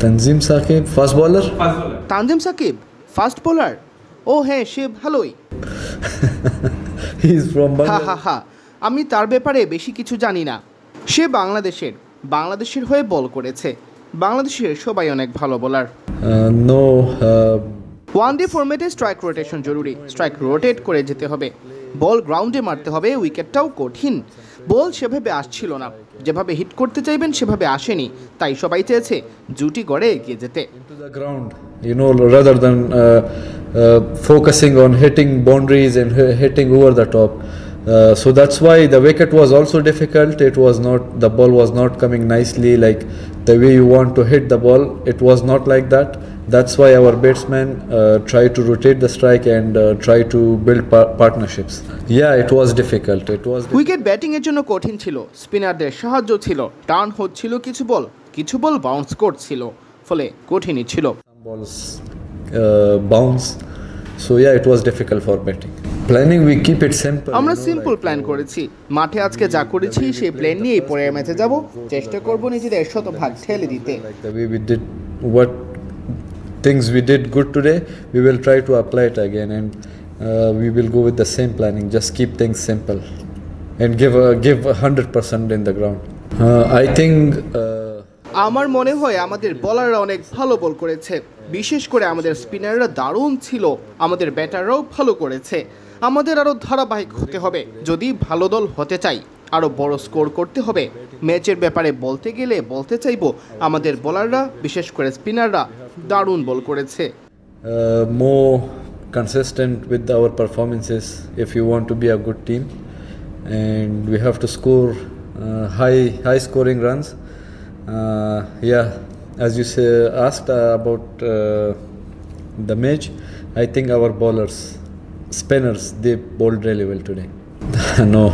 Tanzim Sakib fast bowler. Tanzim Sakib fast bowler? ও হ্যাঁ, সে ভালোই। হি ইজ ফ্রম হা হা বাংলাদেশ। হা, আমি তার ব্যাপারে বেশি কিছু জানি না। সে বাংলাদেশের হয়ে বল করেছে। বাংলাদেশের সবাই অনেক ভালো বোলার। নো। ওয়ান ডে ফরম্যাটে স্ট্রাইক রোটেশন জরুরি। স্ট্রাইক রোটেট করে যেতে হবে, বল গ্রাউন্ডে মারতে হবে। উইকেটটাও কঠিন, বল সেভাবে আসছিল না। যেভাবে হিট করতে চাইবেন সেভাবে আসেনি, তাই সবাই চেয়েছে জুটি গড়ে এগিয়ে যেতে। Into the ground, rather than focusing on hitting boundaries and hitting over the top. So that's why the wicket was also difficult. The ball was not coming nicely, like the way you want to hit the ball. It was not like that. That's why our batsmen try to rotate the strike and try to build partnerships. Yeah, it was difficult. Wicket batting এর জন্য কঠিন ছিল, স্পিনারদের সাহায্য ছিল, turn হচ্ছিল, কিছু ball bounce করছিল, ফলে কঠিনই ছিল। Some balls bounce. So yeah, it was difficult for batting. Planning, we keep it simple. আমরা সিম্পল প্ল্যান করেছি। মাঠে আজকে যা করেছি সেই প্ল্যান নিয়েই পরের ম্যাচে যাব। চেষ্টা করব নিজেদের শতভাগ ঠেলে দিতে। Like the way we did, what things we did good today, we will try to apply it again, and we will go with the same planning. Just keep things simple and give 100% in the ground. I think. আমার মনে হয় আমাদের বোলাররা অনেক ভালো বল করেছে, বিশেষ করে আমাদের স্পিনাররা দারুণ ছিল। আমাদের ব্যাটাররাও ভালো করেছে। আমাদের আরও ধারাবাহিক হতে হবে যদি ভালো দল হতে চাই। আরও বড় স্কোর করতে হবে। ম্যাচের ব্যাপারে বলতে গেলে বলতে চাইবো, আমাদের বোলাররা বিশেষ করে স্পিনাররা দারুণ বল করেছে। More consistent with our performances if you want to be a good team, and we have to score high scoring runs. Yeah, as you asked about the match, I think our bowlers, spinners, they bowled really well today. No.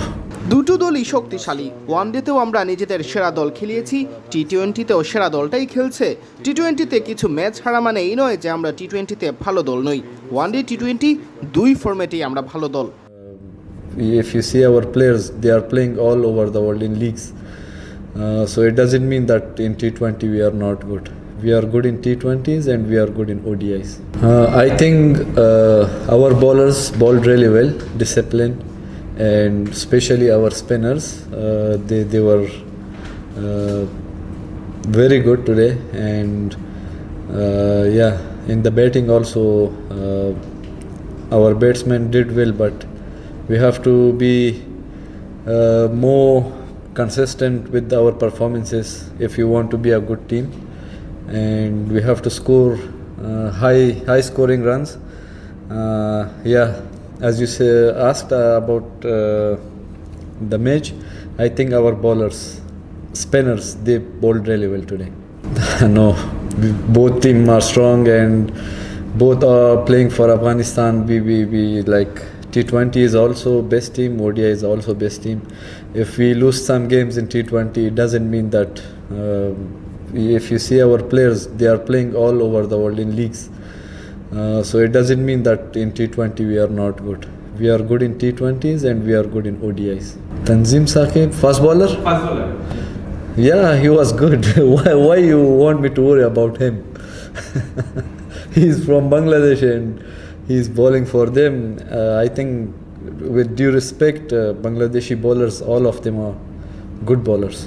দুটো দলই শক্তিশালী। ওয়ানডেতেও আমরা নিজেদের সেরা দল খেলিয়েছি, টি-20তেও সেরা দলটাই খেলছে। টি-20তে কিছু ম্যাচ হারা মানে এই নয় যে আমরা টি-20তে ভালো দল নই। ওয়ানডে টি-20 দুই ফরম্যাটেই আমরা ভালো দল। If you see our players, they are playing all over the world in leagues. So it doesn't mean that in T20 we are not good. We are good in T20s and we are good in ODIs. I think our bowlers bowled really well, disciplined, and especially our spinners. They were very good today, and yeah, in the batting also our batsmen did well, but we have to be more consistent with our performances if you want to be a good team, and we have to score high scoring runs. Yeah, as you asked about the match, I think our bowlers, spinners, they bowled really well today. No, both teams are strong and both are playing for Afghanistan. We like T20 is also best team, ODI is also best team. If we lose some games in T20, it doesn't mean that. If you see our players, they are playing all over the world in leagues. So it doesn't mean that in T20 we are not good. We are good in T20s and we are good in ODIs. Tanzim Sakib, fast bowler? Yeah, he was good. Why you want me to worry about him? He's from Bangladesh and he's bowling for them. I think, with due respect, Bangladeshi bowlers, all of them are good bowlers.